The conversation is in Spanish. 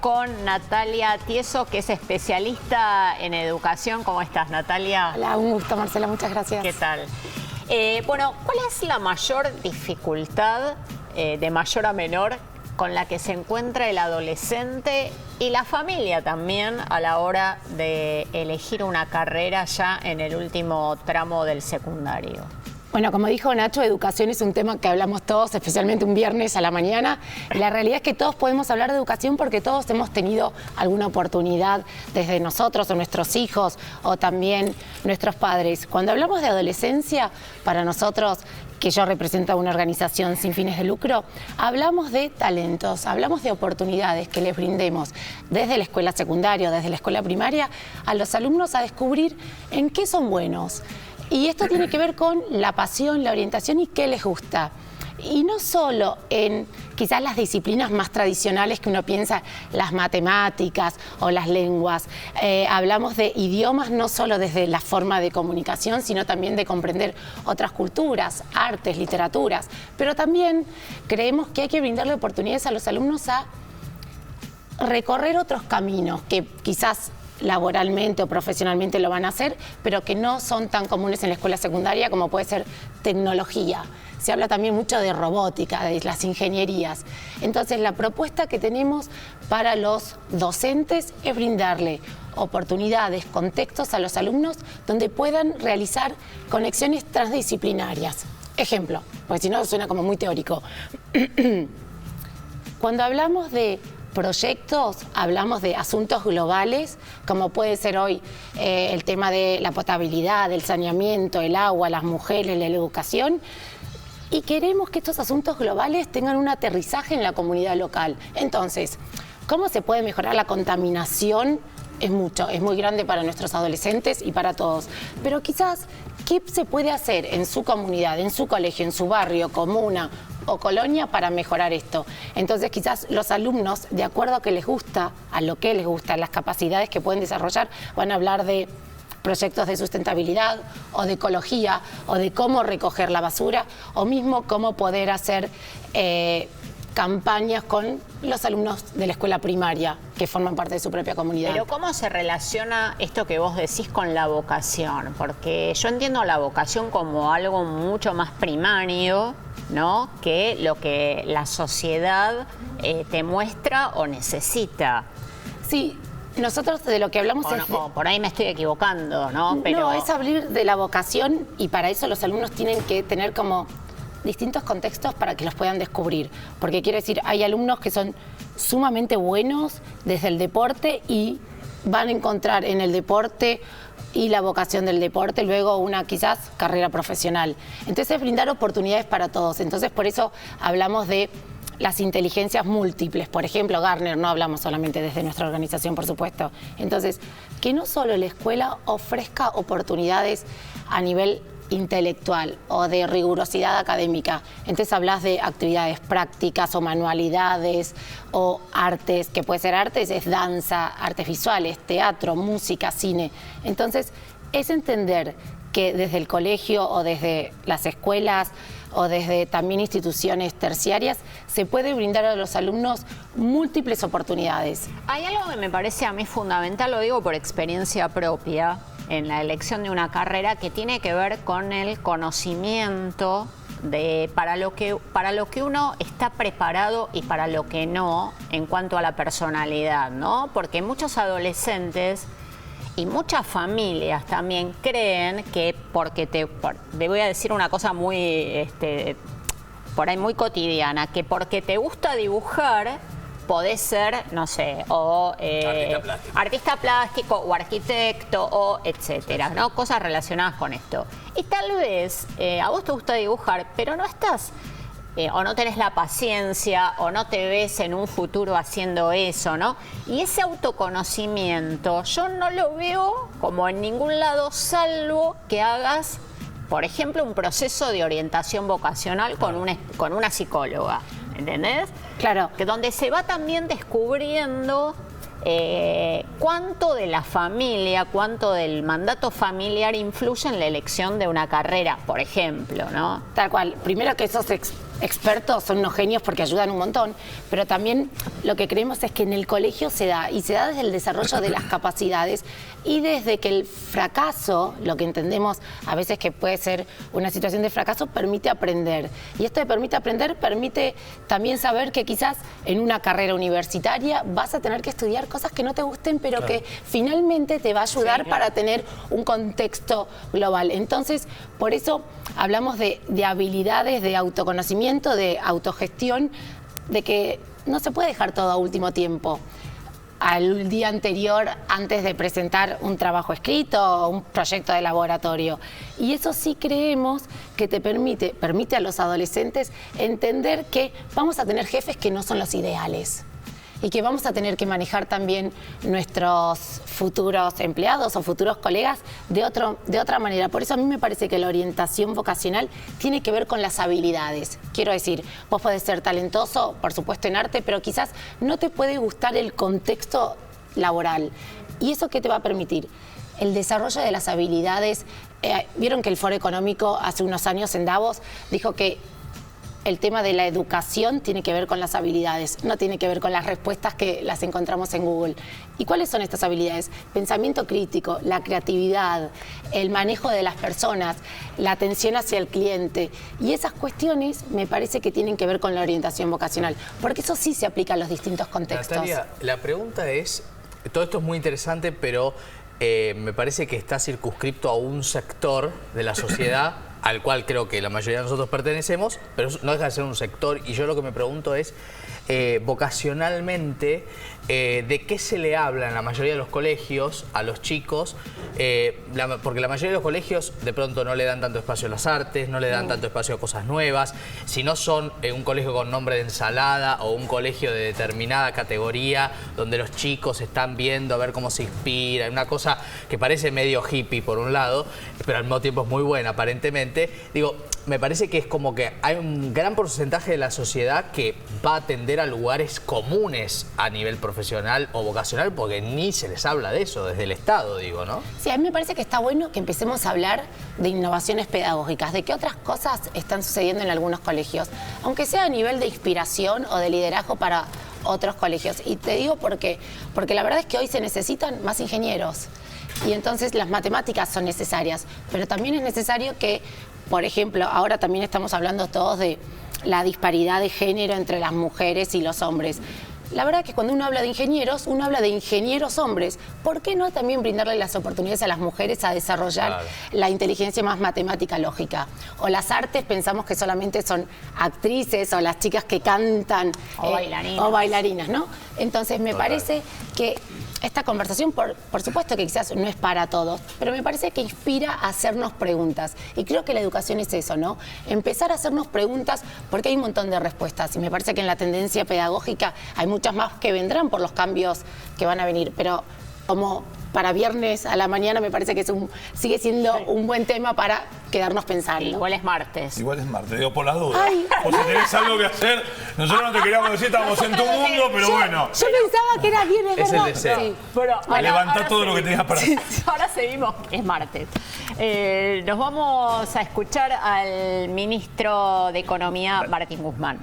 con Natalia Tieso, que es especialista en educación. ¿Cómo estás, Natalia? Hola, un gusto, Marcela, muchas gracias. ¿Qué tal? Bueno, ¿cuál es la mayor dificultad, de mayor a menor, con la que se encuentra el adolescente y la familia también a la hora de elegir una carrera ya en el último tramo del secundario? Bueno, como dijo Nacho, educación es un tema que hablamos todos, especialmente un viernes a la mañana. La realidad es que todos podemos hablar de educación porque todos hemos tenido alguna oportunidad desde nosotros o nuestros hijos o también nuestros padres. Cuando hablamos de adolescencia, para nosotros, que yo represento a una organización sin fines de lucro, hablamos de talentos, hablamos de oportunidades que les brindemos desde la escuela secundaria, desde la escuela primaria, a los alumnos a descubrir en qué son buenos. Y esto tiene que ver con la pasión, la orientación y qué les gusta. Y no solo en quizás las disciplinas más tradicionales que uno piensa, las matemáticas o las lenguas. Hablamos de idiomas no solo desde la forma de comunicación, sino también de comprender otras culturas, artes, literaturas. Pero también creemos que hay que brindarle oportunidades a los alumnos a recorrer otros caminos que quizás laboralmente o profesionalmente lo van a hacer, pero que no son tan comunes en la escuela secundaria como puede ser tecnología. Se habla también mucho de robótica, de las ingenierías. Entonces, la propuesta que tenemos para los docentes es brindarle oportunidades, contextos a los alumnos donde puedan realizar conexiones transdisciplinarias. Ejemplo, porque si no suena como muy teórico. Cuando hablamos de proyectos, hablamos de asuntos globales, como puede ser hoy el tema de la potabilidad, el saneamiento, el agua, las mujeres, la educación, y queremos que estos asuntos globales tengan un aterrizaje en la comunidad local. Entonces, ¿cómo se puede mejorar la contaminación? Es mucho, es muy grande para nuestros adolescentes y para todos, pero quizás, ¿qué se puede hacer en su comunidad, en su colegio, en su barrio, comuna o colonia para mejorar esto? Entonces quizás los alumnos, de acuerdo a lo que les gusta, las capacidades que pueden desarrollar, van a hablar de proyectos de sustentabilidad o de ecología o de cómo recoger la basura o mismo cómo poder hacer campañas con los alumnos de la escuela primaria que forman parte de su propia comunidad. Pero ¿cómo se relaciona esto que vos decís con la vocación? Porque yo entiendo la vocación como algo mucho más primario, ¿no?, que lo que la sociedad te muestra o necesita. Sí, nosotros de lo que hablamos es... O por ahí me estoy equivocando, ¿no? Pero no, es hablar de la vocación y para eso los alumnos tienen que tener como distintos contextos para que los puedan descubrir. Porque quiero decir, hay alumnos que son sumamente buenos desde el deporte y van a encontrar en el deporte y la vocación del deporte, luego una quizás carrera profesional. Entonces, brindar oportunidades para todos. Entonces, por eso hablamos de las inteligencias múltiples. Por ejemplo, Gardner, no hablamos solamente desde nuestra organización, por supuesto. Entonces, que no solo la escuela ofrezca oportunidades a nivel intelectual o de rigurosidad académica. Entonces hablas de actividades prácticas o manualidades o artes, que puede ser artes, es danza, artes visuales, teatro, música, cine. Entonces es entender que desde el colegio o desde las escuelas o desde también instituciones terciarias se puede brindar a los alumnos múltiples oportunidades. Hay algo que me parece a mí fundamental, lo digo por experiencia propia, en la elección de una carrera que tiene que ver con el conocimiento para lo que uno está preparado y para lo que no en cuanto a la personalidad, ¿no? Porque muchos adolescentes y muchas familias también creen que te voy a decir una cosa muy por ahí muy cotidiana, que porque te gusta dibujar podés ser, no sé, o artista plástico o arquitecto o etcétera, ¿no? Cosas relacionadas con esto. Y tal vez a vos te gusta dibujar, pero no estás, o no tenés la paciencia, o no te ves en un futuro haciendo eso, ¿no? Y ese autoconocimiento yo no lo veo como en ningún lado, salvo que hagas, por ejemplo, un proceso de orientación vocacional con una psicóloga. ¿Entendés? Claro. Que donde se va también descubriendo cuánto de la familia, cuánto del mandato familiar influye en la elección de una carrera, por ejemplo, ¿no? Tal cual. Primero que esos expertos, son unos genios porque ayudan un montón, pero también lo que creemos es que en el colegio se da, y se da desde el desarrollo de las capacidades y desde que el fracaso, lo que entendemos a veces que puede ser una situación de fracaso, permite aprender. Y esto de permite aprender permite también saber que quizás en una carrera universitaria vas a tener que estudiar cosas que no te gusten, pero que finalmente te va a ayudar para tener un contexto global. Entonces, por eso hablamos de habilidades, de autoconocimiento, de autogestión, de que no se puede dejar todo a último tiempo, al día anterior, antes de presentar un trabajo escrito o un proyecto de laboratorio. Y eso sí creemos que te permite a los adolescentes entender que vamos a tener jefes que no son los ideales y que vamos a tener que manejar también nuestros futuros empleados o futuros colegas de otra manera. Por eso a mí me parece que la orientación vocacional tiene que ver con las habilidades. Quiero decir, vos podés ser talentoso, por supuesto, en arte, pero quizás no te puede gustar el contexto laboral. ¿Y eso qué te va a permitir? El desarrollo de las habilidades. Vieron que el Foro Económico hace unos años en Davos dijo que el tema de la educación tiene que ver con las habilidades, no tiene que ver con las respuestas que las encontramos en Google. ¿Y cuáles son estas habilidades? Pensamiento crítico, la creatividad, el manejo de las personas, la atención hacia el cliente. Y esas cuestiones me parece que tienen que ver con la orientación vocacional, porque eso sí se aplica a los distintos contextos. Natalia, la pregunta es, todo esto es muy interesante, pero me parece que está circunscripto a un sector de la sociedad al cual creo que la mayoría de nosotros pertenecemos, pero no deja de ser un sector. Y yo lo que me pregunto es, vocacionalmente, ¿de qué se le habla en la mayoría de los colegios a los chicos? Porque la mayoría de los colegios de pronto no le dan tanto espacio a las artes, no le dan tanto espacio a cosas nuevas. Si no son un colegio con nombre de ensalada o un colegio de determinada categoría donde los chicos están viendo a ver cómo se inspiran, una cosa que parece medio hippie por un lado, pero al mismo tiempo es muy buena aparentemente. Digo, me parece que es como que hay un gran porcentaje de la sociedad que va a tender a lugares comunes a nivel profesional o vocacional, porque ni se les habla de eso desde el Estado, digo, ¿no? Sí, a mí me parece que está bueno que empecemos a hablar de innovaciones pedagógicas, de qué otras cosas están sucediendo en algunos colegios, aunque sea a nivel de inspiración o de liderazgo para otros colegios. Y te digo porque la verdad es que hoy se necesitan más ingenieros. Y entonces las matemáticas son necesarias, pero también es necesario que, por ejemplo, ahora también estamos hablando todos de la disparidad de género entre las mujeres y los hombres. La verdad que cuando uno habla de ingenieros, uno habla de ingenieros hombres. ¿Por qué no también brindarle las oportunidades a las mujeres a desarrollar la inteligencia más matemática lógica? O las artes, pensamos que solamente son actrices o las chicas que cantan. O bailarinas, ¿no? Entonces me parece que esta conversación, por supuesto que quizás no es para todos, pero me parece que inspira a hacernos preguntas. Y creo que la educación es eso, ¿no? Empezar a hacernos preguntas, porque hay un montón de respuestas. Y me parece que en la tendencia pedagógica hay muchas más que vendrán por los cambios que van a venir. Pero como para viernes a la mañana me parece que sigue siendo un buen tema para quedarnos pensando. Igual es martes. Igual es martes, digo, por las dudas. O si tenés algo que hacer, nosotros no te queríamos decir, estábamos en tu mundo, pero bueno. Yo pensaba que era viernes, es ¿verdad? el deseo. Sí. Bueno, Levantá todo lo que tenías para hacer. Ahora seguimos, es martes. Nos vamos a escuchar al ministro de Economía, Martín Guzmán.